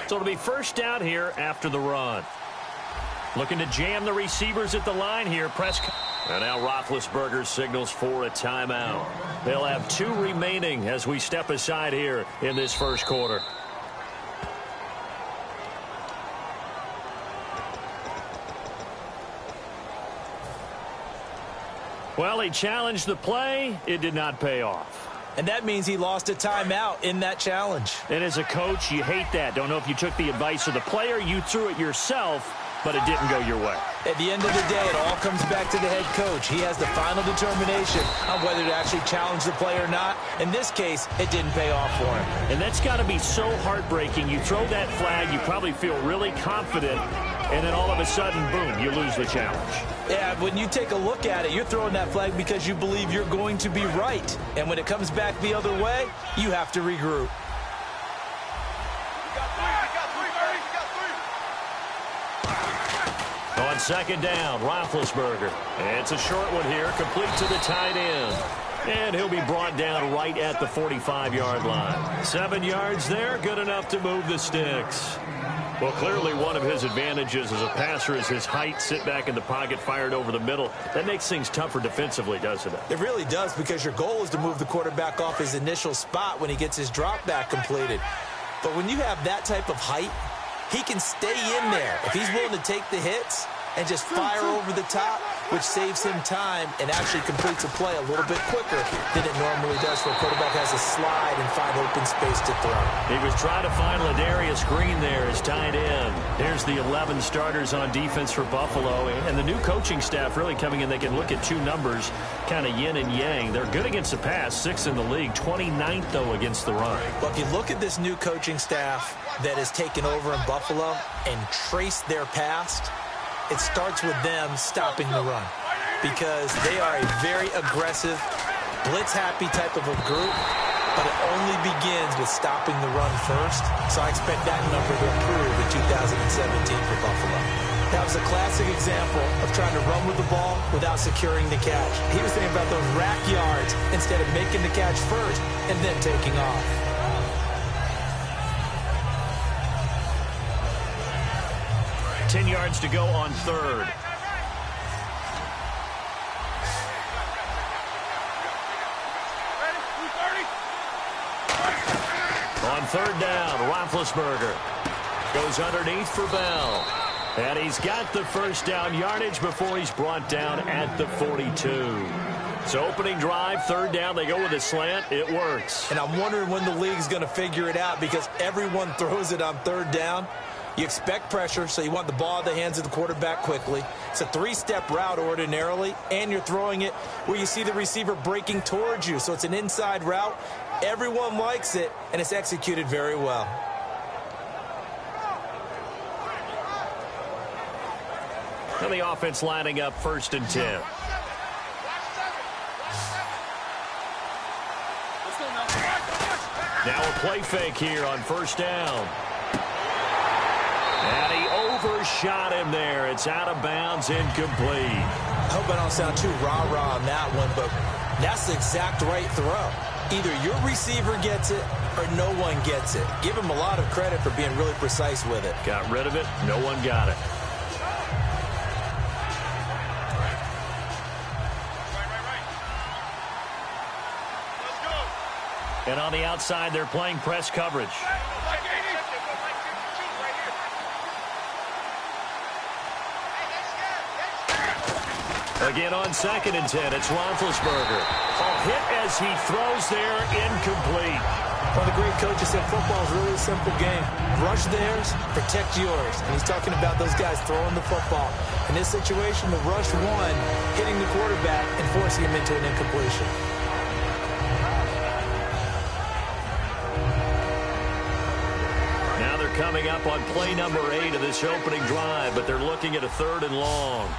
So it'll be first down here after the run. Looking to jam the receivers at the line here. And now Roethlisberger signals for a timeout. They'll have 2 remaining as we step aside here in this first quarter. Well, he challenged the play. It did not pay off. And that means he lost a timeout in that challenge. And as a coach, you hate that. Don't know if you took the advice of the player. You threw it yourself, but it didn't go your way. At the end of the day, it all comes back to the head coach. He has the final determination on whether to actually challenge the play or not. In this case, it didn't pay off for him. And that's got to be so heartbreaking. You throw that flag, you probably feel really confident, and then all of a sudden, boom, you lose the challenge. Yeah, when you take a look at it, you're throwing that flag because you believe you're going to be right. And when it comes back the other way, you have to regroup. On second down, Roethlisberger. It's a short one here, complete to the tight end. And he'll be brought down right at the 45-yard line. 7 yards there, good enough to move the sticks. Well, clearly one of his advantages as a passer is his height. Sit back in the pocket, fired over the middle. That makes things tougher defensively, doesn't it? It really does, because your goal is to move the quarterback off his initial spot when he gets his drop back completed. But when you have that type of height, he can stay in there if he's willing to take the hits and just fire over the top, which saves him time and actually completes a play a little bit quicker than it normally does for a quarterback who has to slide and find open space to throw. He was trying to find Ladarius Green there as tight end. Here's the 11 starters on defense for Buffalo, and the new coaching staff really coming in. They can look at 2 numbers, kind of yin and yang. They're good against the pass, 6th in the league, 29th, though, against the run. Well, if you look at this new coaching staff that has taken over in Buffalo and traced their past, it starts with them stopping the run, because they are a very aggressive, blitz-happy type of a group, but it only begins with stopping the run first. So I expect that number to improve in 2017 for Buffalo. That was a classic example of trying to run with the ball without securing the catch. He was thinking about those rack yards instead of making the catch first and then taking off. 10 yards to go on third. On third down, Roethlisberger goes underneath for Bell. And he's got the first down yardage before he's brought down at the 42. So opening drive, third down, they go with a slant. It works. And I'm wondering when the league's going to figure it out, because everyone throws it on third down. You expect pressure, so you want the ball in the hands of the quarterback quickly. It's a 3-step route ordinarily, and you're throwing it where you see the receiver breaking towards you. So it's an inside route. Everyone likes it, and it's executed very well. And the offense lining up 1st and 10. Now a play fake here on first down. And he overshot him there. It's out of bounds, incomplete. I hope I don't sound too rah-rah on that one, but that's the exact right throw. Either your receiver gets it or no one gets it. Give him a lot of credit for being really precise with it. Got rid of it. No one got it. And on the outside, they're playing press coverage. Again on 2nd and 10, it's Roethlisberger. A hit as he throws there, incomplete. One of the great coaches said football is really a simple game. Rush theirs, protect yours. And he's talking about those guys throwing the football. In this situation, the rush one, hitting the quarterback and forcing him into an incompletion. Now they're coming up on play number 8 of this opening drive, but they're looking at a 3rd and long.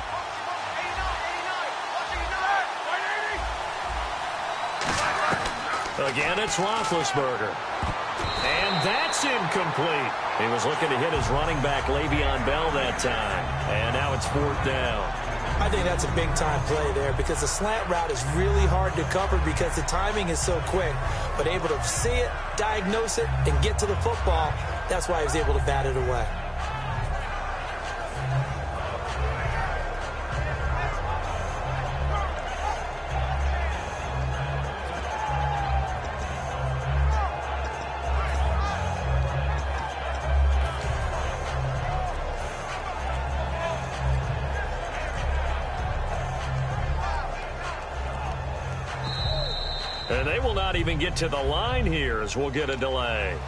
Again, it's Roethlisberger. And that's incomplete. He was looking to hit his running back, Le'Veon Bell, that time. And now it's 4th down. I think that's a big-time play there because the slant route is really hard to cover because the timing is so quick. But able to see it, diagnose it, and get to the football, that's why he was able to bat it away. And they will not even get to the line here as we'll get a delay.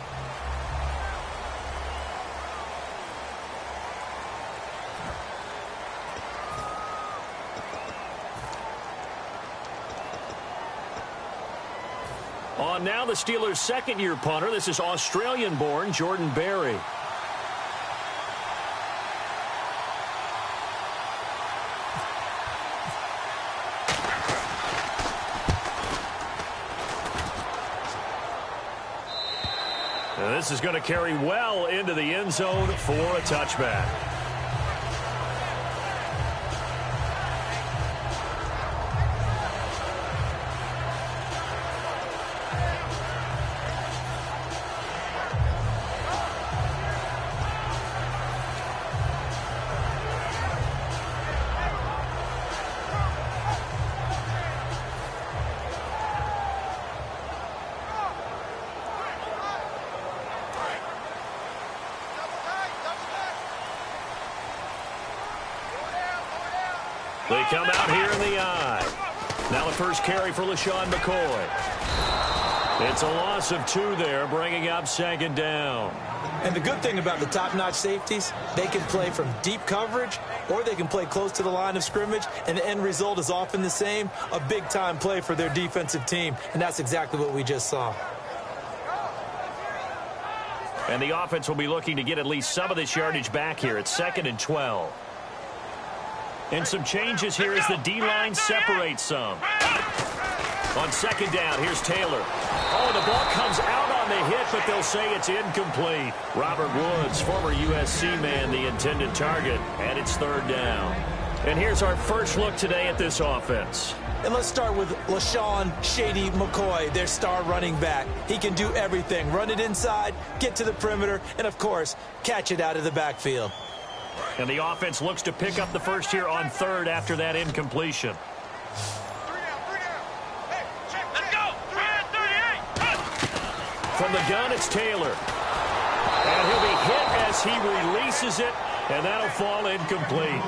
On now the Steelers' second-year punter. This is Australian-born Jordan Berry. And this is going to carry well into the end zone for a touchback. They come out here in the eye. Now the first carry for LaShawn McCoy. It's a loss of 2 there, bringing up second down. And the good thing about the top-notch safeties, they can play from deep coverage or they can play close to the line of scrimmage, and the end result is often the same, a big-time play for their defensive team, and that's exactly what we just saw. And the offense will be looking to get at least some of this yardage back here. It's 2nd and 12. And some changes here as the D-line separates some. On second down, here's Taylor. Oh, the ball comes out on the hit, but they'll say it's incomplete. Robert Woods, former USC man, the intended target, and it's 3rd down. And here's our first look today at this offense. And let's start with LaShawn Shady McCoy, their star running back. He can do everything. Run it inside, get to the perimeter, and, of course, catch it out of the backfield. And the offense looks to pick up the first here on 3rd after that incompletion. From the gun, it's Taylor. And he'll be hit as he releases it, and that'll fall incomplete.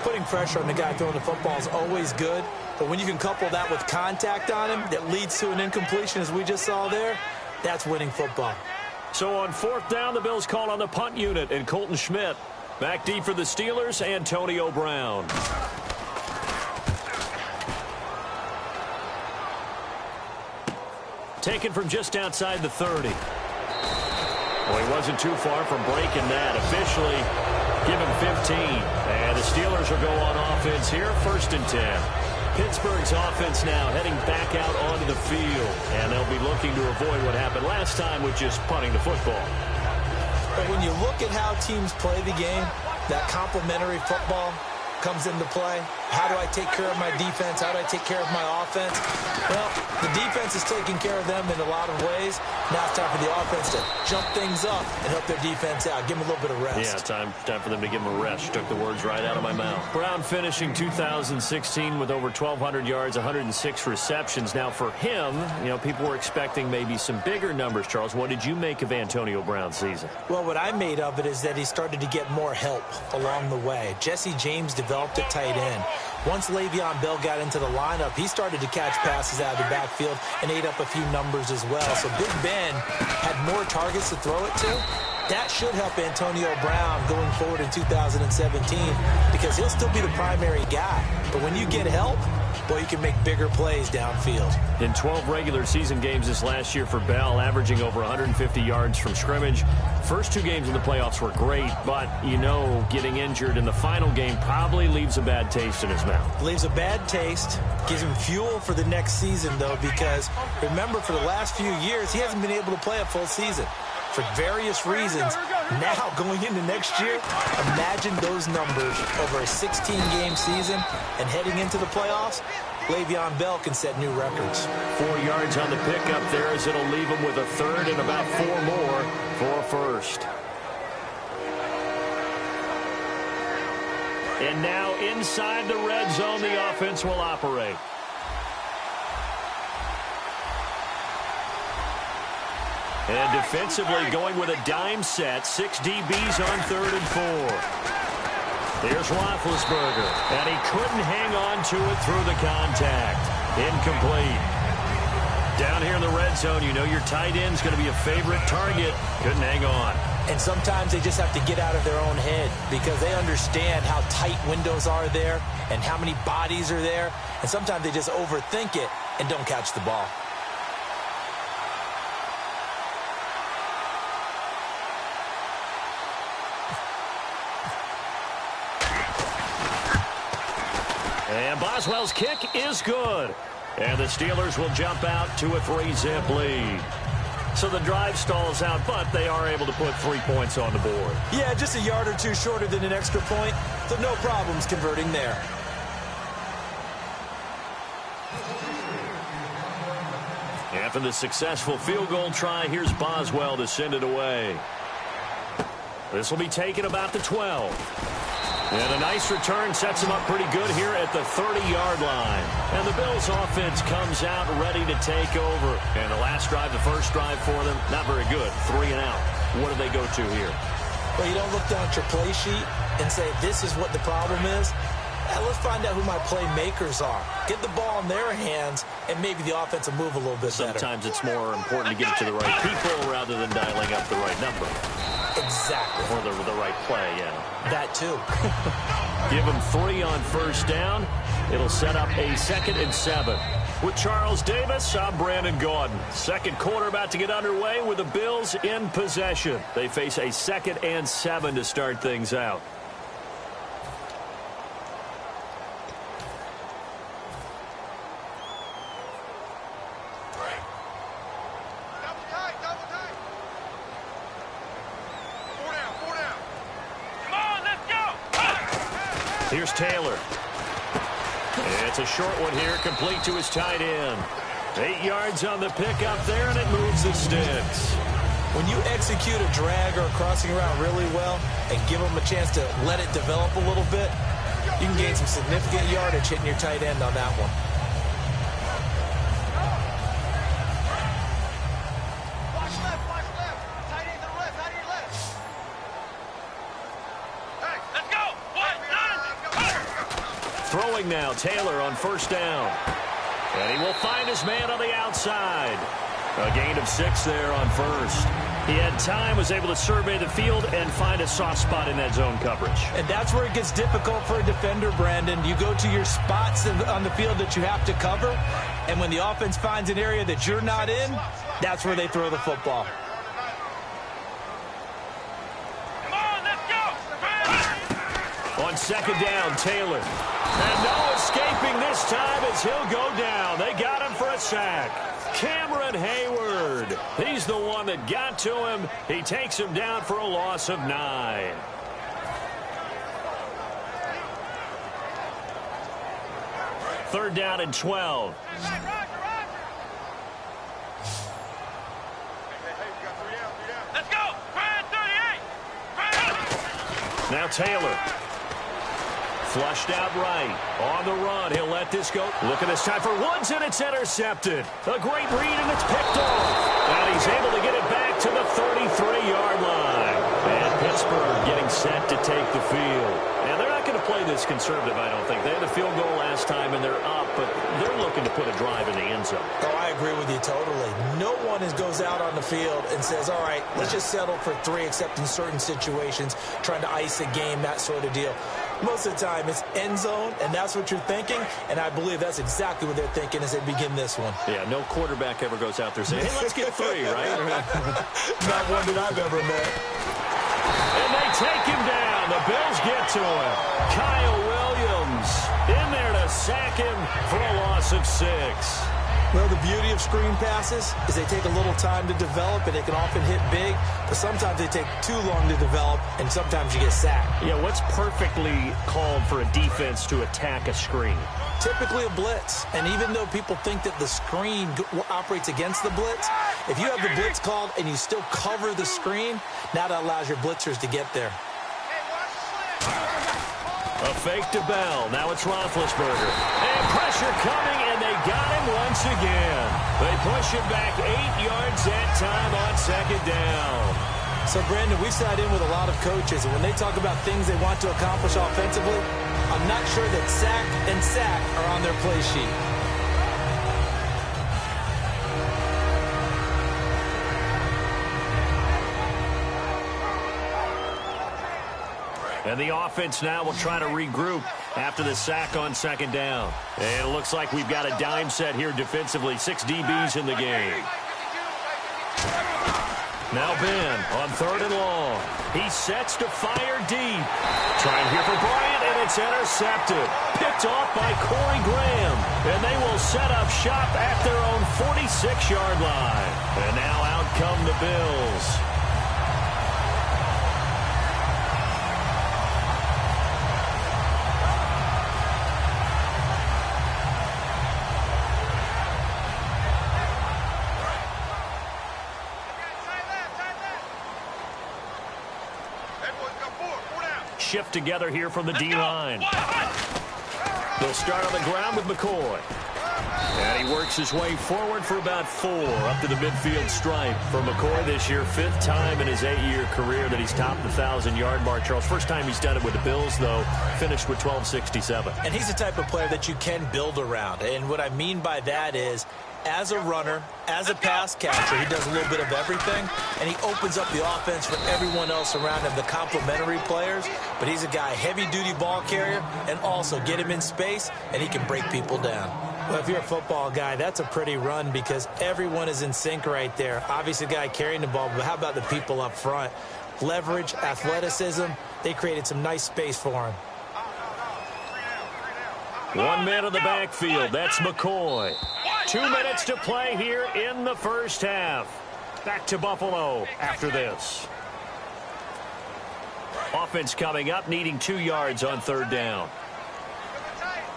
Putting pressure on the guy throwing the football is always good, but when you can couple that with contact on him that leads to an incompletion, as we just saw there, that's winning football. So on 4th down, the Bills call on the punt unit, and Colton Schmidt. Back deep for the Steelers, Antonio Brown. Taken from just outside the 30. Well, he wasn't too far from breaking that. Officially, give him 15. And the Steelers will go on offense here, 1st and 10. Pittsburgh's offense now heading back out onto the field. And they'll be looking to avoid what happened last time with just punting the football. But when you look at how teams play the game, that complementary football comes into play. How do I take care of my defense? How do I take care of my offense? Well, the defense is taking care of them in a lot of ways. Now it's time for the offense to jump things up and help their defense out. Give them a little bit of rest. Yeah, time for them to give them a rest. You took the words right out of my mouth. Brown finishing 2016 with over 1,200 yards, 106 receptions. Now for him, people were expecting maybe some bigger numbers, Charles. What did you make of Antonio Brown's season? Well, what I made of it is that he started to get more help along the way. Jesse James developed at tight end. Once Le'Veon Bell got into the lineup, he started to catch passes out of the backfield and ate up a few numbers as well. So Big Ben had more targets to throw it to. That should help Antonio Brown going forward in 2017 because he'll still be the primary guy. But when you get help, boy, you can make bigger plays downfield. In 12 regular season games this last year for Bell, averaging over 150 yards from scrimmage. First 2 games in the playoffs were great, but, getting injured in the final game probably leaves a bad taste in his mouth. Leaves a bad taste, gives him fuel for the next season, though, because remember, for the last few years, he hasn't been able to play a full season. for various reasons. Now, going into next year, imagine those numbers over a 16-game season and heading into the playoffs. Le'Veon Bell can set new records. 4 yards on the pickup there as it'll leave him with a third and about 4 more for a first. And now inside the red zone, the offense will operate. And defensively going with a dime set. 6 DBs on 3rd and 4. Here's Roethlisberger. And he couldn't hang on to it through the contact. Incomplete. Down here in the red zone, you know your tight end's going to be a favorite target. Couldn't hang on. And sometimes they just have to get out of their own head because they understand how tight windows are there and how many bodies are there. And sometimes they just overthink it and don't catch the ball. And Boswell's kick is good. And the Steelers will jump out to a 3-zip lead. So the drive stalls out, but they are able to put 3 points on the board. Yeah, just a yard or two shorter than an extra point, so no problems converting there. After the successful field goal try, here's Boswell to send it away. This will be taken about the 12. And a nice return sets him up pretty good here at the 30-yard line. And the Bills' offense comes out ready to take over. And the last drive, the first drive for them, not very good. 3 and out. What do they go to here? Well, you don't look down at your play sheet and say, this is what the problem is. Let's find out who my playmakers are. Get the ball in their hands, and maybe the offense will move a little bit better. Sometimes it's more important to get it to the right people rather than dialing up the right number. Exactly. Or the right play, yeah. That too. Give them 3 on first down. It'll set up a 2nd and 7. With Charles Davis, I'm Brandon Gaudin. Second quarter about to get underway with the Bills in possession. They face a 2nd and 7 to start things out. Here's Taylor. It's a short one here, complete to his tight end. 8 yards on the pickup there, and it moves the sticks. When you execute a drag or a crossing route really well and give them a chance to let it develop a little bit, you can gain some significant yardage hitting your tight end on that one. Throwing now, Taylor on first down. And he will find his man on the outside. A gain of 6 there on first. He had time, was able to survey the field and find a soft spot in that zone coverage. And that's where it gets difficult for a defender, Brandon. You go to your spots on the field that you have to cover, and when the offense finds an area that you're not in, that's where they throw the football. On second down, Taylor. And no escaping this time as he'll go down. They got him for a sack. Cameron Hayward. He's the one that got to him. He takes him down for a loss of 9. Third down and 12. Let's go. 38. Now Taylor. Flushed out right. On the run. He'll let this go. Look at this time for Woods, and it's intercepted. A great read, and it's picked off. And he's able to get it back to the 33-yard line. And Pittsburgh getting set to take the field. And they're not going to play this conservative, I don't think. They had a field goal last time, and they're up, but they're looking to put a drive in the end zone. Oh, I agree with you totally. No one goes out on the field and says, all right, let's just settle for 3, except in certain situations, trying to ice a game, that sort of deal. Most of the time, it's end zone, and that's what you're thinking, and I believe that's exactly what they're thinking as they begin this one. Yeah, no quarterback ever goes out there saying, hey, let's get 3, right? Not one that I've ever met. And they take him down. The Bills get to him. Kyle Williams in there to sack him for a loss of 6. Well, the beauty of screen passes is they take a little time to develop, and they can often hit big, but sometimes they take too long to develop, and sometimes you get sacked. Yeah, what's perfectly called for a defense to attack a screen? Typically a blitz, and even though people think that the screen operates against the blitz, if you have the blitz called and you still cover the screen, now that allows your blitzers to get there. A fake to Bell. Now it's Roethlisberger. And pressure coming, and they got him once again. They push him back 8 yards that time on second down. So, Brandon, we sat in with a lot of coaches, and when they talk about things they want to accomplish offensively, I'm not sure that sack and sack are on their play sheet. And the offense now will try to regroup after the sack on second down. And it looks like we've got a dime set here defensively. 6 DBs in the game. Now Ben on third and long. He sets to fire deep. Trying here for Bryant, and it's intercepted. Picked off by Corey Graham. And they will set up shop at their own 46-yard line. And now out come the Bills. Shift together here from the D-line. They'll start on the ground with McCoy. And he works his way forward for about 4 up to the midfield stripe for McCoy this year. 5th time in his 8-year career that he's topped the 1,000-yard mark. Charles, first time he's done it with the Bills, though, finished with 1267. And he's the type of player that you can build around. And what I mean by that is, as a runner, as a pass catcher, he does a little bit of everything, and he opens up the offense for everyone else around him, the complementary players. But he's a guy, heavy-duty ball carrier, and also get him in space, and he can break people down. Well, if you're a football guy, that's a pretty run because everyone is in sync right there. Obviously, the guy carrying the ball, but how about the people up front? Leverage, athleticism, they created some nice space for him. 1 man in the backfield. That's McCoy. 2 minutes to play here in the first half. Back to Buffalo after this. Offense coming up, needing 2 yards on third down.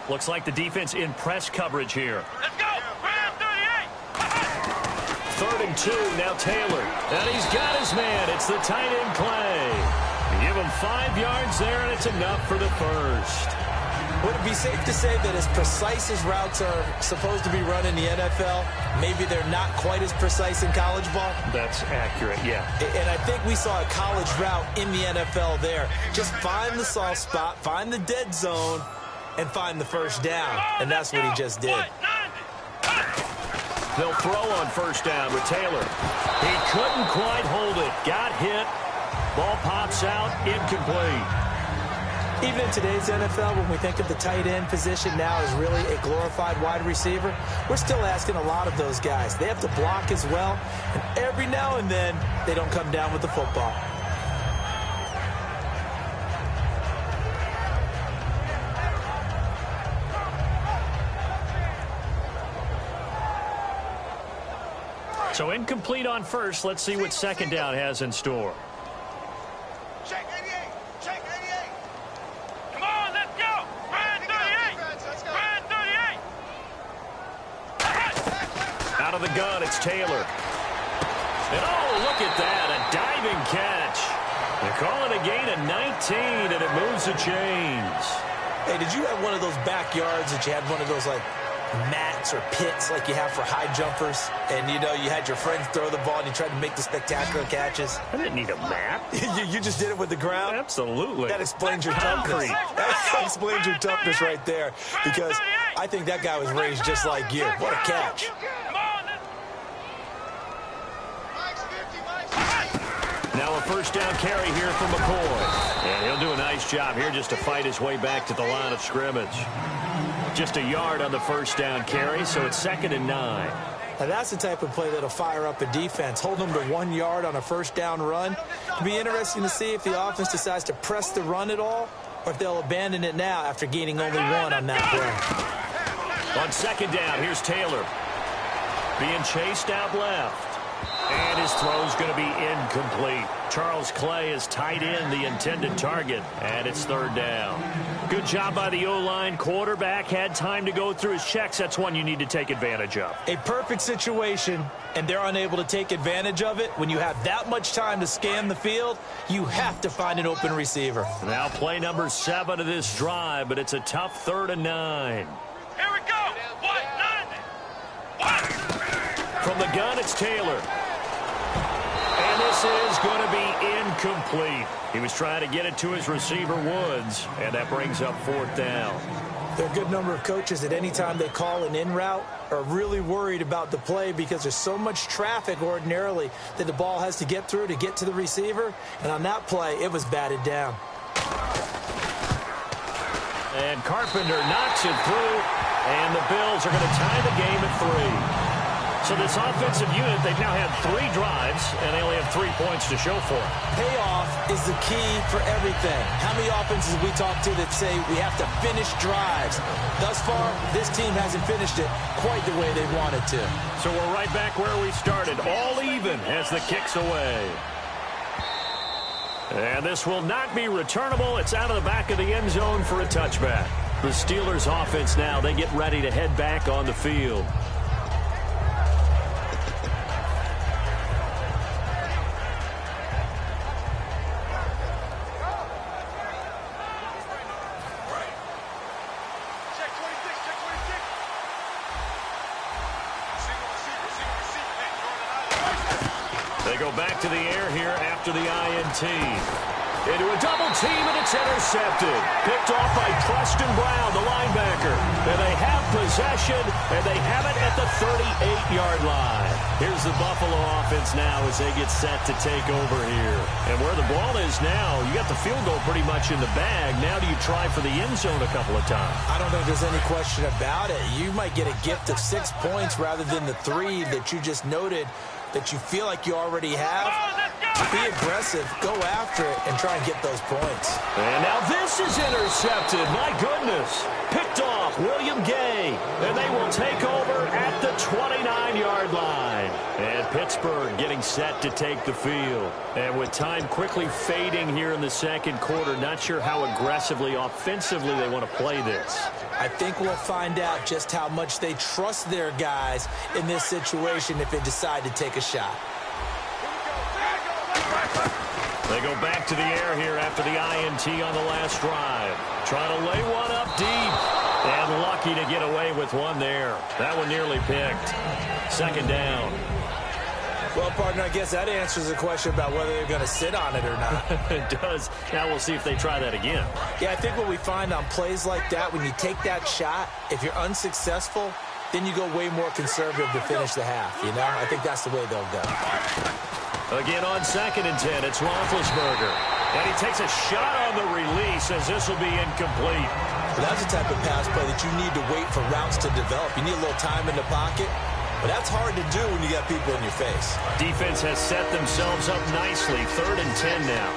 Looks like the defense in press coverage here. Let's go! 3rd and 2, now Taylor. And he's got his man. It's the tight end Clay. Give him 5 yards there, and it's enough for the first. Would it be safe to say that as precise as routes are supposed to be run in the NFL, maybe they're not quite as precise in college ball? That's accurate, yeah. And I think we saw a college route in the NFL there. Just find the soft spot, find the dead zone, and find the first down. And that's what he just did. They'll throw on first down with Taylor. He couldn't quite hold it. Got hit. Ball pops out, incomplete. Even in today's NFL, when we think of the tight end position now as really a glorified wide receiver, we're still asking a lot of those guys. They have to block as well, and every now and then, they don't come down with the football. So incomplete on first. Let's see what second down has in store. Check 88! Check 88! Come on, let's go! Brand 38! Brand 38! Out of the gun, it's Taylor. And oh, look at that, a diving catch. They call it a gain of 19, and it moves the chains. Hey, did you have one of those backyards that you had one of those, like, mats or pits like you have for high jumpers, and you know you had your friends throw the ball and you tried to make the spectacular catches? I didn't need a mat. you just did it with the ground? Absolutely. That explains your toughness. That explains your toughness right there, because I think that guy was raised just like you. What a catch. Now a first down carry here from McCoy. And he'll do a nice job here just to fight his way back to the line of scrimmage. Just a yard on the first down carry, so it's 2nd and 9. Now that's the type of play that'll fire up a defense. Hold them to 1 yard on a first down run. It'll be interesting to see if the offense decides to press the run at all, or if they'll abandon it now after gaining only 1 on that play. On second down, here's Taylor. being chased out left. And his throw's going to be incomplete. Charles Clay is tight in the intended target, and it's third down. Good job by the O-line. Quarterback had time to go through his checks. That's one you need to take advantage of. A perfect situation, and they're unable to take advantage of it. When you have that much time to scan the field, you have to find an open receiver. Now play number 7 of this drive, but it's a tough 3rd and 9. Here we go. 1-9. From the gun, it's Taylor. And this is going to be incomplete. He was trying to get it to his receiver, Woods, and that brings up 4th down. There are a good number of coaches that any time they call an in route are really worried about the play because there's so much traffic ordinarily that the ball has to get through to get to the receiver. And on that play, it was batted down. And Carpenter knocks it through, and the Bills are going to tie the game at 3. So this offensive unit, they've now had 3 drives, and they only have 3 points to show for it. Payoff is the key for everything. How many offenses we talk to that say we have to finish drives? Thus far, this team hasn't finished it quite the way they wanted to. So we're right back where we started, all even as the kick's away. And this will not be returnable. It's out of the back of the end zone for a touchback. The Steelers offense now, they get ready to head back on the field. They go back to the air here after the INT. Into a double team, and it's intercepted. Picked off by Preston Brown, the linebacker. And they have possession, and they have it at the 38-yard line. Here's the Buffalo offense now as they get set to take over here. And where the ball is now, you got the field goal pretty much in the bag. Now do you try for the end zone a couple of times? I don't think there's any question about it. You might get a gift of 6 points rather than the 3 that you just noted that you feel like you already have. Be aggressive, go after it, and try and get those points. And now this is intercepted. My goodness. Picked off William Gay. And they will take over at the 29-yard line. And Pittsburgh getting set to take the field. And with time quickly fading here in the second quarter, not sure how aggressively, offensively they want to play this. I think we'll find out just how much they trust their guys in this situation if they decide to take a shot. They go back to the air here after the INT on the last drive. Trying to lay one up deep. And lucky to get away with one there. That one nearly picked. 2nd down. Well, partner, I guess that answers the question about whether they're going to sit on it or not. It does. Now we'll see if they try that again. Yeah, I think what we find on plays like that, when you take that shot, if you're unsuccessful, then you go way more conservative to finish the half, you know? I think that's the way they'll go. Again on 2nd and 10, it's Roethlisberger. And he takes a shot on the release as this will be incomplete. Well, that's the type of pass play that you need to wait for routes to develop. You need a little time in the pocket. But that's hard to do when you got people in your face. Defense has set themselves up nicely. 3rd and 10 now.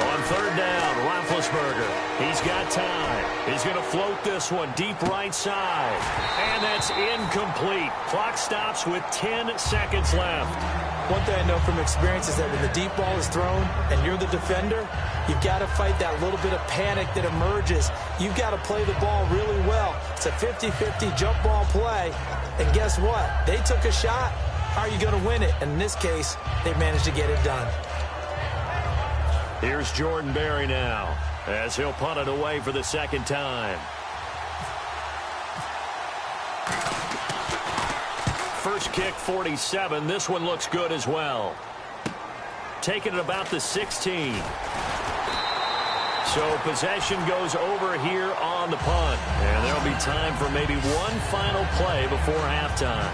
On 3rd down, Roethlisberger. He's got time. He's going to float this one deep right side. And that's incomplete. Clock stops with 10 seconds left. One thing I know from experience is that when the deep ball is thrown and you're the defender, you've got to fight that little bit of panic that emerges. You've got to play the ball really well. It's a 50-50 jump ball play. And guess what? They took a shot. How are you going to win it? And in this case, they managed to get it done. Here's Jordan Berry now as he'll punt it away for the 2nd time. First kick, 47. This one looks good as well. Taking it about the 16. So possession goes over here on the punt. And there'll be time for maybe one final play before halftime.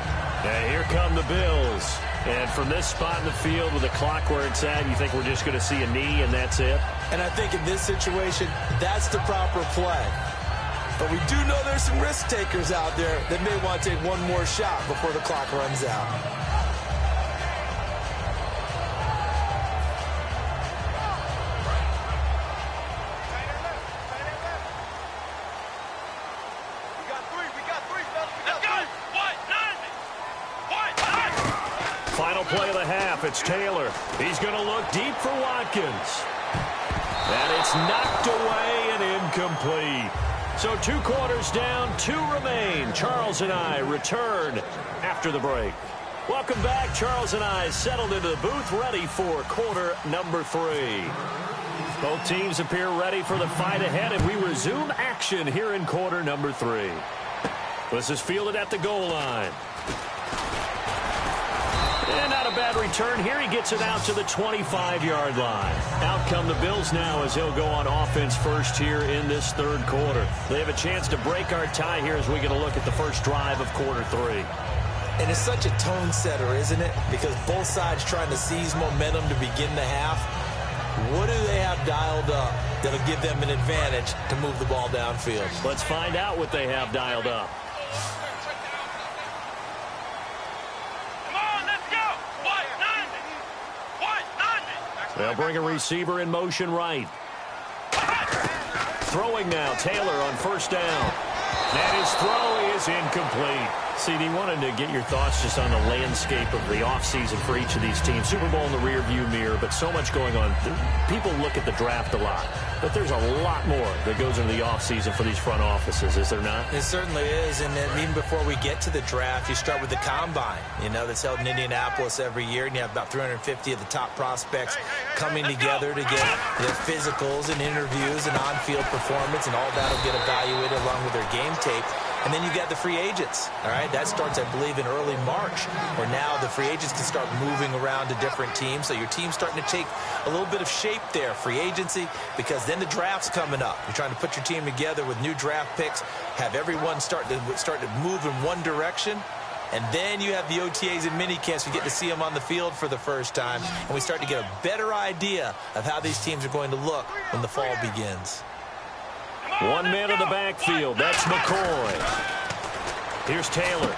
And here come the Bills. And from this spot in the field with the clock where it's at, you think we're just going to see a knee and that's it? And I think in this situation, that's the proper play. But we do know there's some risk takers out there that may want to take one more shot before the clock runs out. Final play of the half. It's Taylor. He's going to look deep for Watkins. And it's knocked away and incomplete. So 2 quarters down, 2 remain. Charles and I return after the break. Welcome back. Charles and I settled into the booth, ready for quarter number 3. Both teams appear ready for the fight ahead, and we resume action here in quarter number 3. This is fielded at the goal line. And not a bad return here. He gets it out to the 25-yard line. Out come the Bills now as he'll go on offense first here in this third quarter. They have a chance to break our tie here as we get a look at the first drive of quarter 3. And it's such a tone setter, isn't it? Because both sides trying to seize momentum to begin the half. What do they have dialed up that'll give them an advantage to move the ball downfield? Let's find out what they have dialed up. They'll bring a receiver in motion right. Throwing now, Taylor on first down. And his throw is incomplete. CD, wanted to get your thoughts just on the landscape of the offseason for each of these teams. Super Bowl in the rearview mirror, but so much going on. People look at the draft a lot, but there's a lot more that goes into the offseason for these front offices, is there not? It certainly is, and then even before we get to the draft, you start with the combine, that's held in Indianapolis every year, and you have about 350 of the top prospects coming together to get their physicals and interviews and on-field performance, and all that will get evaluated along with their game tape. And then you got the free agents, all right? That starts, I believe, in early March, where now the free agents can start moving around to different teams. So your team's starting to take a little bit of shape there, free agency, because then the draft's coming up. You're trying to put your team together with new draft picks, have everyone start to move in one direction. And then you have the OTAs and minicamps. We get to see them on the field for the first time. And we start to get a better idea of how these teams are going to look when the fall begins. 1 man in the backfield. That's McCoy. Here's Taylor.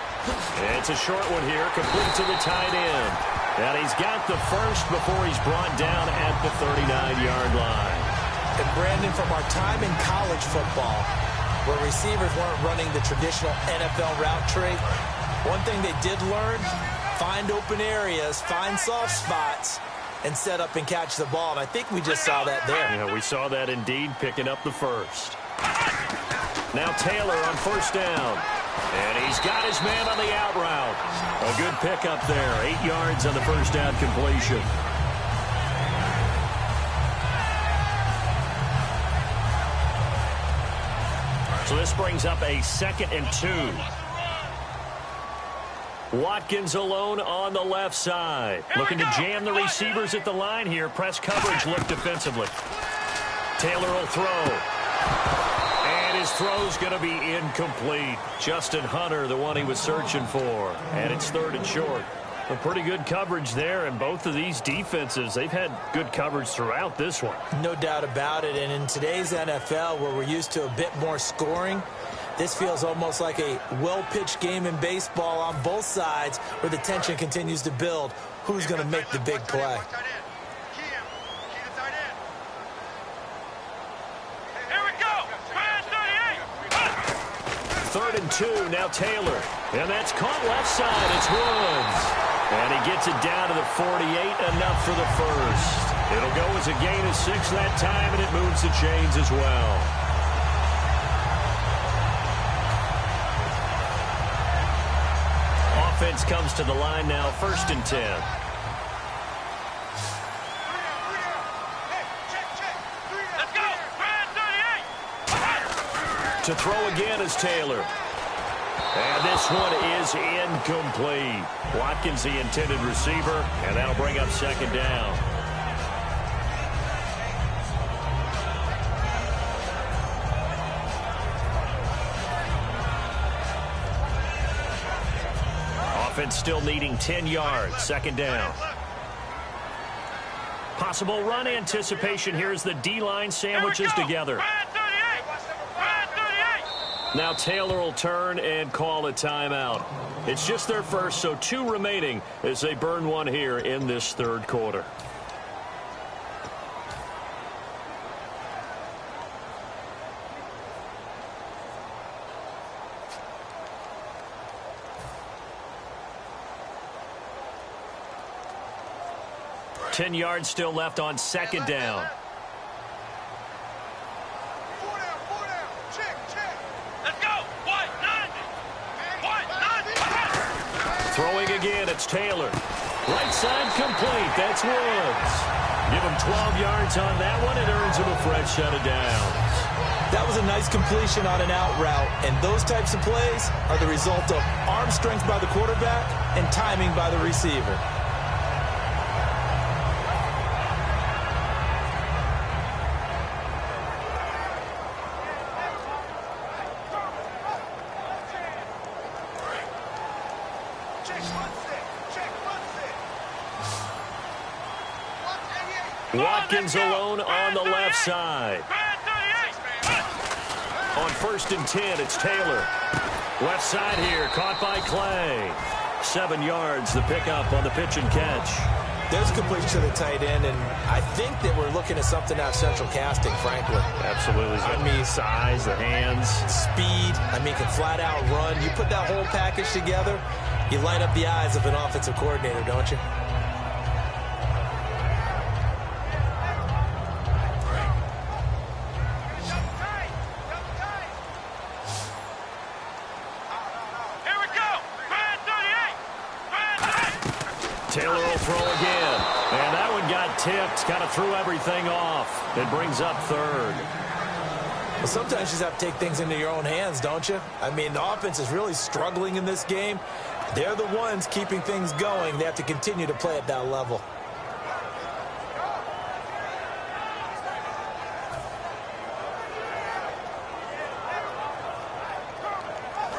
It's a short one here, complete to the tight end. And he's got the first before he's brought down at the 39-yard line. And Brandon, from our time in college football, where receivers weren't running the traditional NFL route tree, one thing they did learn, find open areas, find soft spots, and set up and catch the ball. And I think we just saw that there. Yeah, we saw that indeed, picking up the first. Now Taylor on first down. And he's got his man on the out route. A good pickup there. 8 yards on the first down completion. So this brings up a 2nd and 2. Watkins alone on the left side. Looking to jam the receivers at the line here. Press coverage look defensively. Taylor will throw. And his throw's going to be incomplete. Justin Hunter, the one he was searching for. And it's 3rd and short. A pretty good coverage there, and both of these defenses, they've had good coverage throughout this one. No doubt about it, and in today's NFL, where we're used to a bit more scoring, this feels almost like a well-pitched game in baseball on both sides where the tension continues to build. Who's going to make the big play? Here we go. 3rd and 2, now Taylor. And that's caught left side. It's Woods. And he gets it down to the 48, enough for the first. It'll go as a gain of 6 that time, and it moves the chains as well. Offense comes to the line now, 1st and 10. Let's go. 38. To throw again is Taylor. And this one is incomplete. Watkins, the intended receiver, and that'll bring up 2nd down. Offense still needing 10 yards. 2nd down. Possible run anticipation here as the D-line sandwiches together. Now Taylor will turn and call a timeout. It's just their first, so 2 remaining as they burn one here in this 3rd quarter. 10 yards still left on second down. 4 down. Check. Let's go. White, 90. Throwing again, it's Taylor. Right side complete. That's Woods. Give him 12 yards on that one. It earns him a fresh set of downs. That was a nice completion on an out route, and those types of plays are the result of arm strength by the quarterback and timing by the receiver. Watkins alone on the left side. On 1st and 10, it's Taylor. Left side here, caught by Clay. 7 yards, the pickup on the pitch and catch. There's a completion to the tight end, and I think that we're looking at something out of central casting, frankly. Absolutely. I mean, size, the hands. Speed. I mean, can flat out run. You put that whole package together, you light up the eyes of an offensive coordinator, don't you? Taylor will throw again. And that one got tipped. Kind of threw everything off. It brings up third. Well, sometimes you just have to take things into your own hands, don't you? I mean, the offense is really struggling in this game. They're the ones keeping things going. They have to continue to play at that level.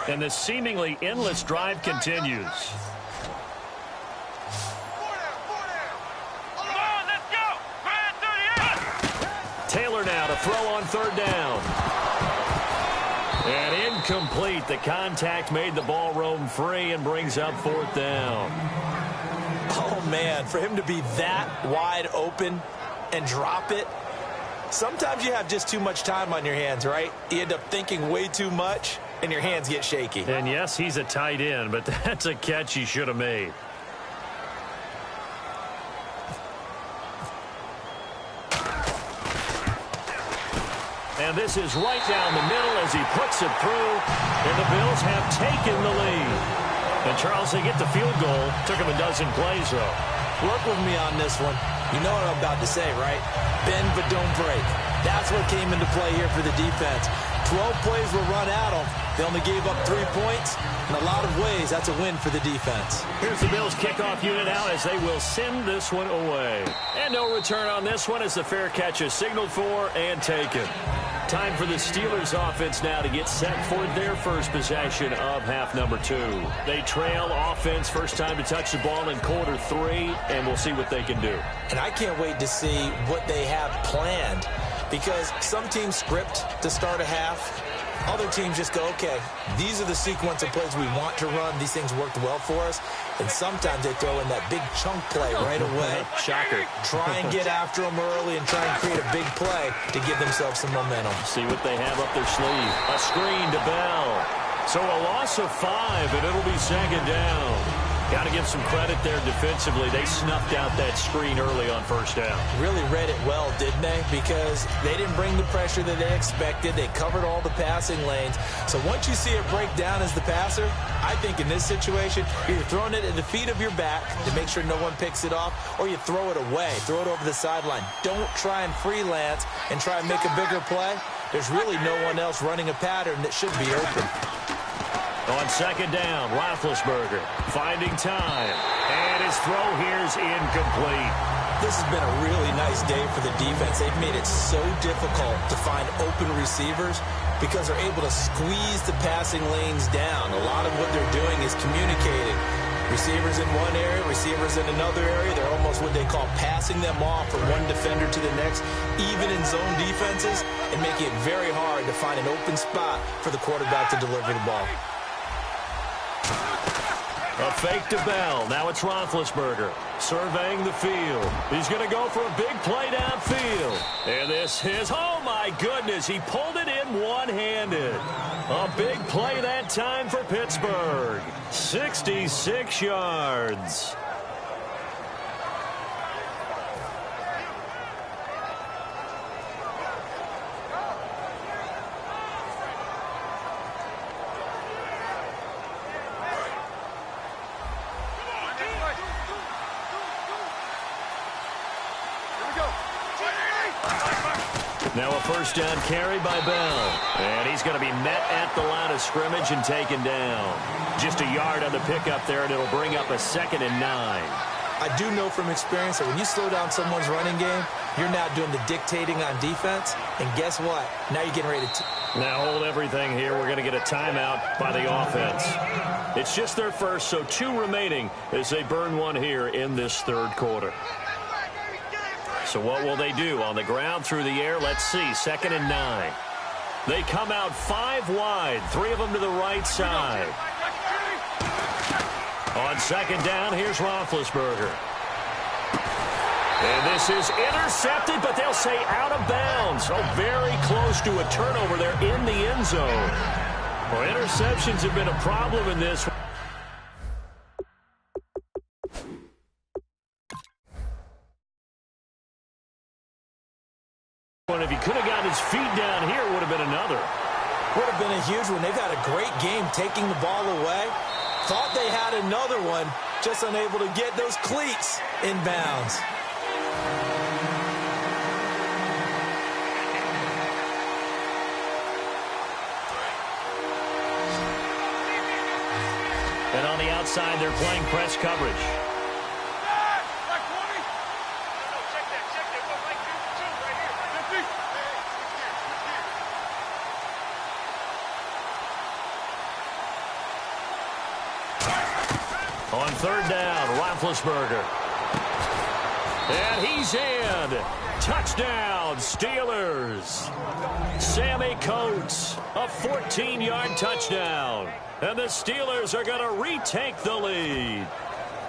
And this seemingly endless drive continues. Taylor now to throw on 3rd down. And incomplete. The contact made the ball roam free and brings up 4th down. Oh, man, for him to be that wide open and drop it. Sometimes you have just too much time on your hands, right? You end up thinking way too much, and your hands get shaky. And, yes, he's a tight end, but that's a catch he should have made. And this is right down the middle as he puts it through. And the Bills have taken the lead. And, Charles, they get the field goal. Took him a dozen plays, though. Work with me on this one. You know what I'm about to say, right? Bend but don't break. That's what came into play here for the defense. 12 plays were run at them. They only gave up 3 points. In a lot of ways, that's a win for the defense. Here's the Bills kickoff unit out as they will send this one away. And no return on this one as the fair catch is signaled for and taken. Time for the Steelers offense now to get set for their first possession of half number 2. They trail offense, first time to touch the ball in quarter 3, and we'll see what they can do. And I can't wait to see what they have planned, because some teams script to start a half. Other teams just go, okay, these are the sequence of plays we want to run. These things worked well for us. And sometimes they throw in that big chunk play right away. Shocker. Try and get after them early and try and create a big play to give themselves some momentum. See what they have up their sleeve. A screen to Bell. So a loss of 5, and it'll be 2nd down. Got to give some credit there defensively. They snuffed out that screen early on 1st down. Really read it well, didn't they? Because they didn't bring the pressure that they expected. They covered all the passing lanes. So once you see it break down as the passer, I think in this situation, you're throwing it at the feet of your back to make sure no one picks it off, or you throw it away, throw it over the sideline. Don't try and freelance and try and make a bigger play. There's really no one else running a pattern that should be open. On 2nd down, Roethlisberger finding time. And his throw here's incomplete. This has been a really nice day for the defense. They've made it so difficult to find open receivers because they're able to squeeze the passing lanes down. A lot of what they're doing is communicating. Receivers in one area, receivers in another area. They're almost what they call passing them off from one defender to the next, even in zone defenses, and making it very hard to find an open spot for the quarterback to deliver the ball. A fake to Bell. Now it's Roethlisberger surveying the field. He's going to go for a big play downfield. And this is, oh my goodness, he pulled it in one-handed. A big play that time for Pittsburgh. 66 yards. Now a first down carry by Bell. And he's going to be met at the line of scrimmage and taken down. Just a yard on the pickup there, and it'll bring up a 2nd and 9. I do know from experience that when you slow down someone's running game, you're now doing the dictating on defense. And guess what? Now you're getting ready to... Now hold everything here. We're going to get a timeout by the offense. It's just their first, so 2 remaining as they burn one here in this third quarter. So what will they do? On the ground, through the air, let's see. 2nd and 9. They come out 5 wide, 3 of them to the right side. On 2nd down, here's Roethlisberger. And this is intercepted, but they'll say out of bounds. Oh, very close to a turnover there in the end zone. Well, interceptions have been a problem in this one. If he could have got his feet down here, it would have been another. Would have been a huge one. They've had a great game taking the ball away. Thought they had another one, just unable to get those cleats in bounds. And on the outside, they're playing press coverage. On 3rd down, Roethlisberger. And he's in. Touchdown, Steelers. Sammy Coates, a 14-yard touchdown. And the Steelers are going to retake the lead.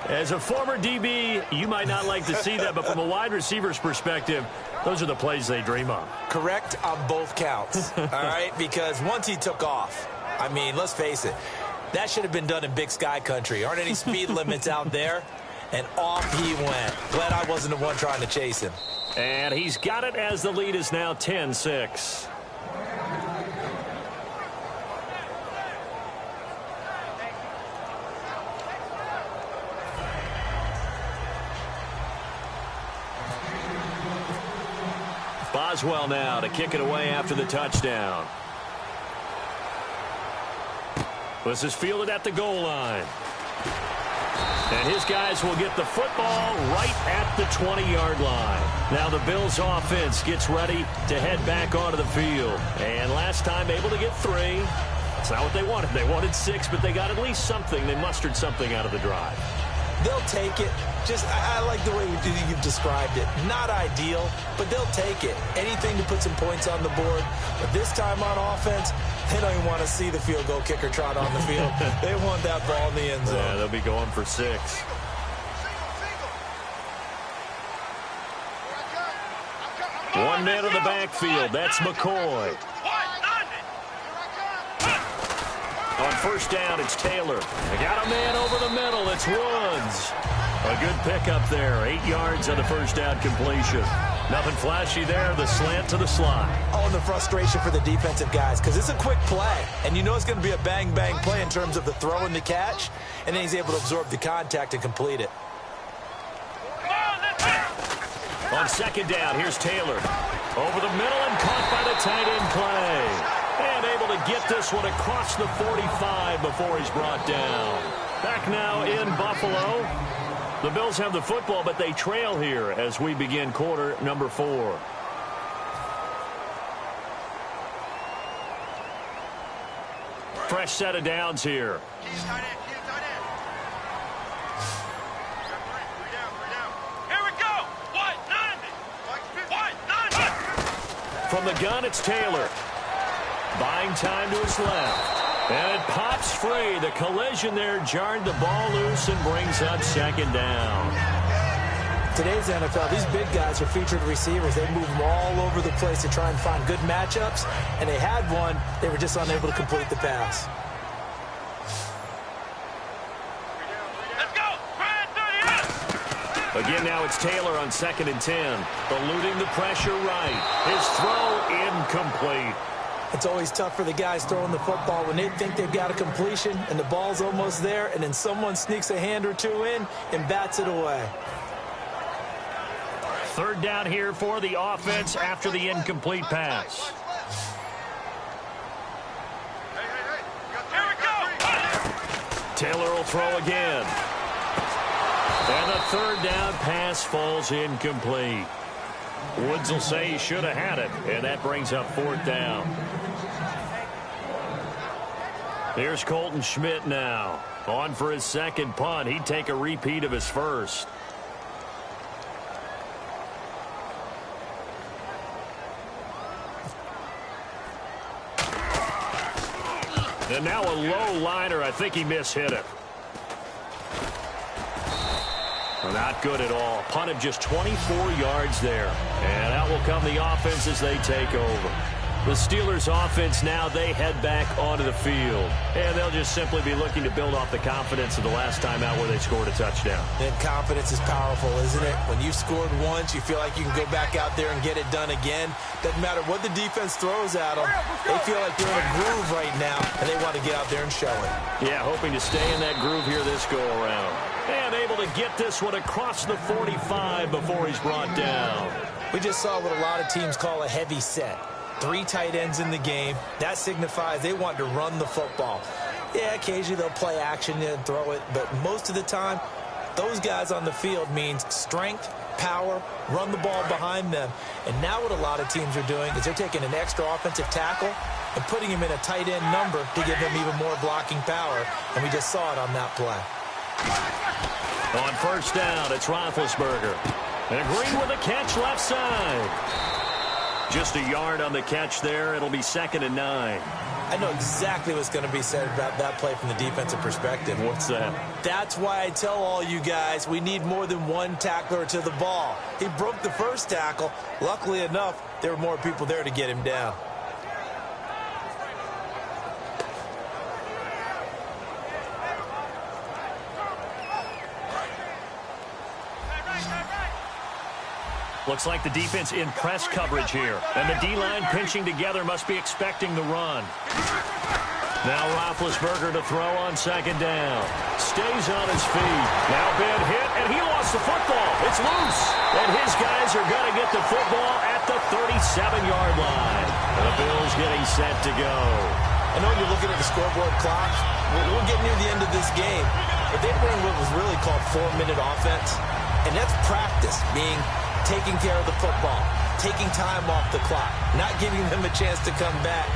As a former DB, you might not like to see that, but from a wide receiver's perspective, those are the plays they dream of. Correct on both counts, all right? Because once he took off, I mean, let's face it, that should have been done in Big Sky country. Aren't any speed limits out there? And off he went. Glad I wasn't the one trying to chase him. And he's got it as the lead is now 10-6. Boswell now to kick it away after the touchdown. This is fielded at the goal line. And his guys will get the football right at the 20-yard line. Now the Bills offense gets ready to head back onto the field. And last time able to get 3. That's not what they wanted. They wanted 6, but they got at least something. They mustered something out of the drive. They'll take it. Just, I like the way you've described it. Not ideal, but they'll take it. Anything to put some points on the board. But this time on offense, they don't even want to see the field goal kicker trot on the field. They want that ball in the end zone. Yeah, they'll be going for 6. One man in the backfield. That's McCoy. On 1st down, it's Taylor. They got a man over the middle. It's Woods. A good pickup there. 8 yards on the 1st down completion. Nothing flashy there. The slant to the slot. Oh, and the frustration for the defensive guys, because it's a quick play. And you know it's going to be a bang-bang play in terms of the throw and the catch. And then he's able to absorb the contact and complete it. On 2nd down, here's Taylor. Over the middle and caught by the tight end play. And able to get this one across the 45 before he's brought down. Back now in Buffalo. The Bills have the football, but they trail here as we begin quarter number 4. Fresh set of downs here. From the gun, it's Taylor. Buying time to his left. And it pops free. The collision there jarred the ball loose and brings up 2nd down. Today's NFL, these big guys are featured receivers. They move them all over the place to try and find good matchups. And they had one. They were just unable to complete the pass. Let's go. Again, now it's Taylor on 2nd and 10. Eluding the pressure right. His throw incomplete. It's always tough for the guys throwing the football when they think they've got a completion and the ball's almost there, and then someone sneaks a hand or two in and bats it away. Third down here for the offense after the incomplete pass. Here we go. Taylor will throw again. And the third down pass falls incomplete. Woods will say he should have had it, and that brings up fourth down. Here's Colton Schmidt now. On for his second punt. He'd take a repeat of his first. And now a low liner. I think he mishit it. Well, not good at all. Punt of just 24 yards there. And out will come the offense as they take over. The Steelers offense now, they head back onto the field. And they'll just simply be looking to build off the confidence of the last time out where they scored a touchdown. And confidence is powerful, isn't it? When you've scored once, you feel like you can go back out there and get it done again. Doesn't matter what the defense throws at them. They feel like they're in a groove right now, and they want to get out there and show it. Yeah, hoping to stay in that groove here this go-around. And able to get this one across the 45 before he's brought down. We just saw what a lot of teams call a heavy set. 3 tight ends in the game. That signifies they want to run the football. Yeah, occasionally they'll play action and throw it, but most of the time, those guys on the field means strength, power, run the ball behind them. And now what a lot of teams are doing is they're taking an extra offensive tackle and putting him in a tight end number to give him even more blocking power, and we just saw it on that play. On first down, it's Roethlisberger. And Green with a catch left side. Just a yard on the catch there. It'll be 2nd and 9. I know exactly what's going to be said about that play from the defensive perspective. What's that? That's why I tell all you guys we need more than one tackler to the ball. He broke the first tackle. Luckily enough, there were more people there to get him down. Looks like the defense in press coverage here. And the D-line pinching together must be expecting the run. Now Roethlisberger to throw on 2nd down. Stays on his feet. Now been hit, and he lost the football. It's loose. And his guys are going to get the football at the 37-yard line. The Bills getting set to go. I know you're looking at the scoreboard clock. We're getting near the end of this game. But they bring what was really called 4-minute offense. And that's practice, being taking care of the football, taking time off the clock, not giving them a chance to come back.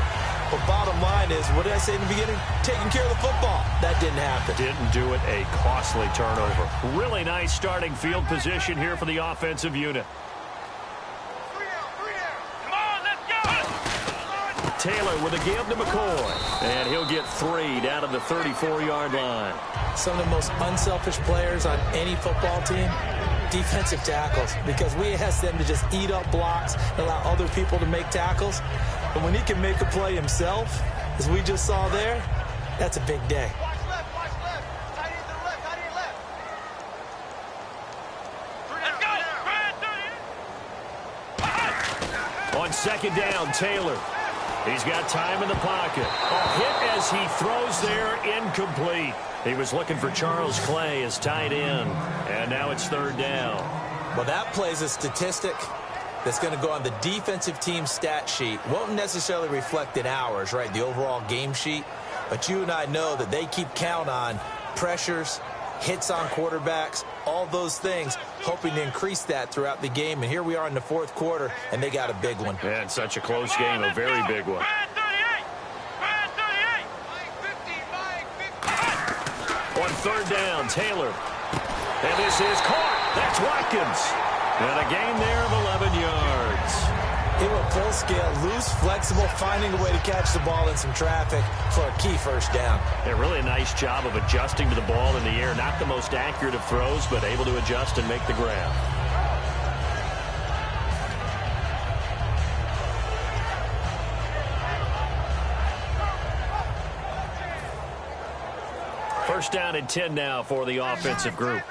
But bottom line is, what did I say in the beginning? Taking care of the football. That didn't happen. Didn't do it. A costly turnover. Really nice starting field position here for the offensive unit. Come on, let's go! Taylor with a give to McCoy. And he'll get 3 down to the 34-yard line. Some of the most unselfish players on any football team, defensive tackles, because we ask them to just eat up blocks and allow other people to make tackles. But when he can make a play himself, as we just saw there, that's a big day. Watch left, watch left. Tight end to the left, tight end left. Let's go! On 2nd down, Taylor. He's got time in the pocket. A hit as he throws there, incomplete. He was looking for Charles Clay as tight end, and now it's 3rd down. Well, that plays a statistic that's going to go on the defensive team stat sheet. Won't necessarily reflect in ours, right, the overall game sheet, but you and I know that they keep count on pressures, hits on quarterbacks, all those things, hoping to increase that throughout the game. And here we are in the 4th quarter, and they got a big one. And such a close game, a very big one. On 3rd down, Taylor. And this is caught. That's Watkins. And a gain there of 11 yards. He went full scale, loose, flexible, finding a way to catch the ball in some traffic for a key first down. Yeah, really a nice job of adjusting to the ball in the air. Not the most accurate of throws, but able to adjust and make the grab. First down and 10 now for the offensive group.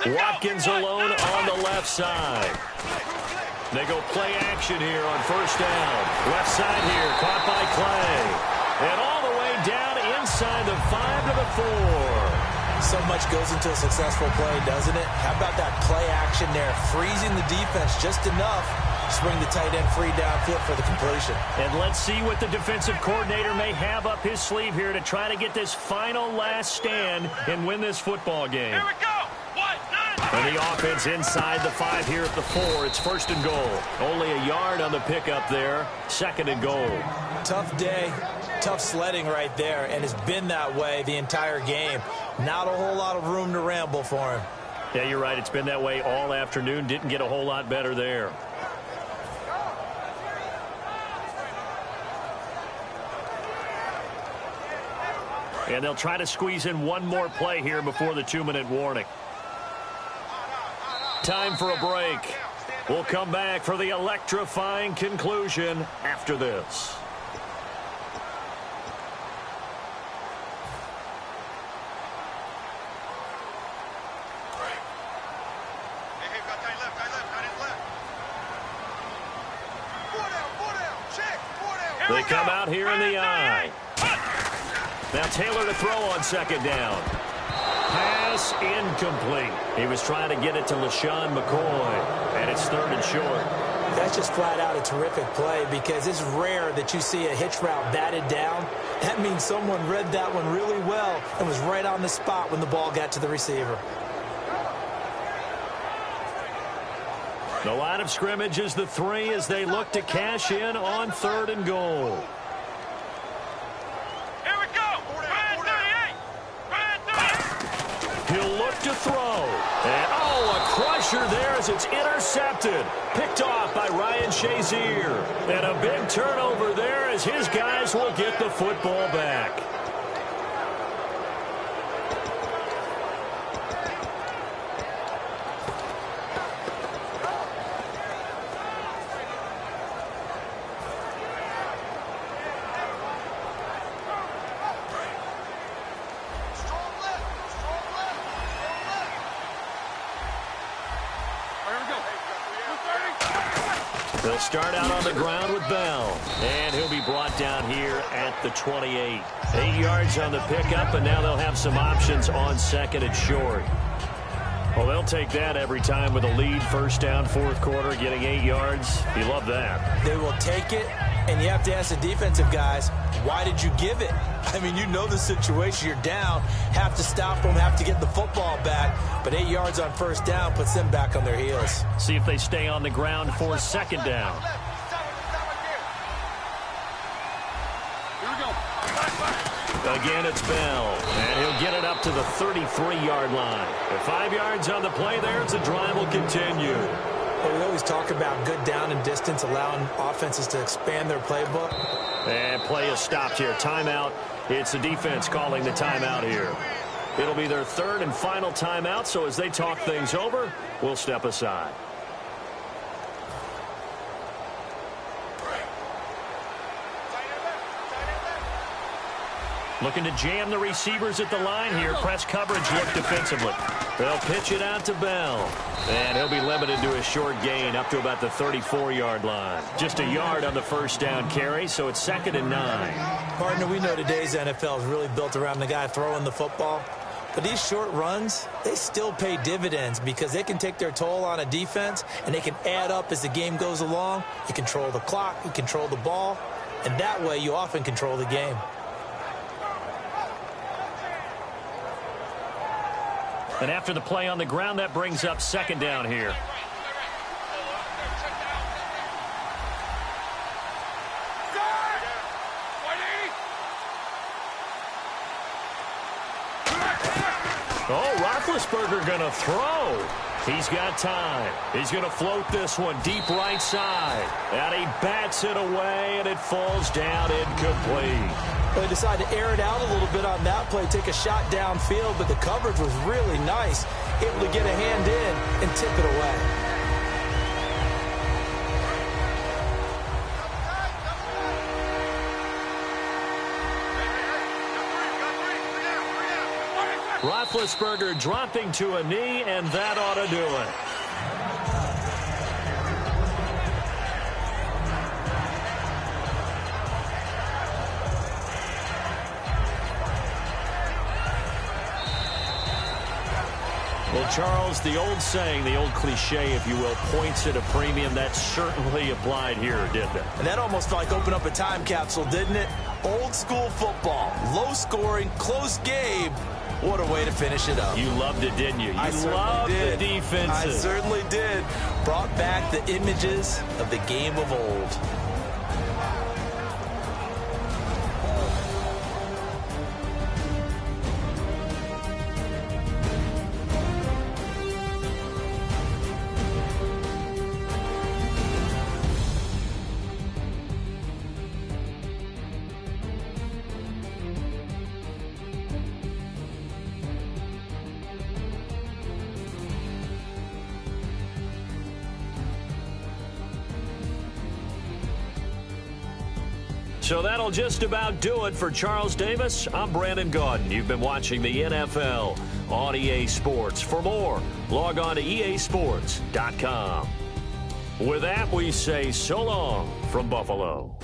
Watkins alone on the left side. They go play action here on first down. Left side here, caught by Clay. And all the way down inside the 5 to the 4. So much goes into a successful play, doesn't it? How about that play action there? Freezing the defense just enough to swing the tight end free downfield for the completion. And let's see what the defensive coordinator may have up his sleeve here to try to get this final last stand and win this football game. Here we go. And the offense inside the 5 here at the 4. It's 1st and goal. Only a yard on the pickup there. 2nd and goal. Tough day, tough sledding right there, and it's been that way the entire game. Not a whole lot of room to ramble for him. Yeah, you're right. It's been that way all afternoon. Didn't get a whole lot better there. And they'll try to squeeze in one more play here before the 2-minute warning. Time for a break. We'll come back for the electrifying conclusion after this. They come out here in the I. Now Taylor to throw on 2nd down. Pass incomplete. He was trying to get it to LaShawn McCoy, and it's 3rd and short. That's just flat out a terrific play because it's rare that you see a hitch route batted down. That means someone read that one really well and was right on the spot when the ball got to the receiver. The line of scrimmage is the 3 as they look to cash in on 3rd and goal. Here we go. Brand 38. He'll look to throw. And, oh, a crusher there as it's intercepted. Picked off by Ryan Shazier. And a big turnover there as his guys will get the football back. They'll start out on the ground with Bell. And he'll be brought down here at the 28. 8 yards on the pickup, and now they'll have some options on 2nd and short. Well, they'll take that every time with a lead. 1st down, 4th quarter, getting 8 yards. You love that. They will take it, and you have to ask the defensive guys, why did you give it? I mean, you know the situation. You're down, have to stop them, have to get the football back. But 8 yards on 1st down puts them back on their heels. See if they stay on the ground for 2nd down. Here we go. Again, it's Bell, and he'll get it up to the 33-yard line. With 5 yards on the play there, the drive will continue. Well, we always talk about good down and distance, allowing offenses to expand their playbook. And play is stopped here. Timeout. It's the defense calling the timeout here. It'll be their 3rd and final timeout, so as they talk things over, we'll step aside. Looking to jam the receivers at the line here. Press coverage look defensively. They'll pitch it out to Bell. And he'll be limited to a short gain up to about the 34-yard line. Just a yard on the 1st down carry, so it's 2nd and 9. Partner, we know today's NFL is really built around the guy throwing the football. But these short runs, they still pay dividends because they can take their toll on a defense, and they can add up as the game goes along. You control the clock, you control the ball, and that way you often control the game. And after the play on the ground, that brings up 2nd down here. Oh, Roethlisberger going to throw. He's got time. He's going to float this one deep right side. And he bats it away, and it falls down incomplete. Well, they decided to air it out a little bit on that play, take a shot downfield, but the coverage was really nice. Able to get a hand in and tip it away. Roethlisberger dropping to a knee, and that ought to do it. Well, Charles, the old saying, the old cliche, if you will, points at a premium, that certainly applied here, didn't it? And that almost felt like opened up a time capsule, didn't it? Old school football, low scoring, close game. What a way to finish it up. You loved it, didn't you? You loved the defenses. I certainly did. Brought back the images of the game of old. So that'll just about do it for Charles Davis. I'm Brandon Gaudin. You've been watching the NFL on EA Sports. For more, log on to easports.com. With that, we say so long from Buffalo.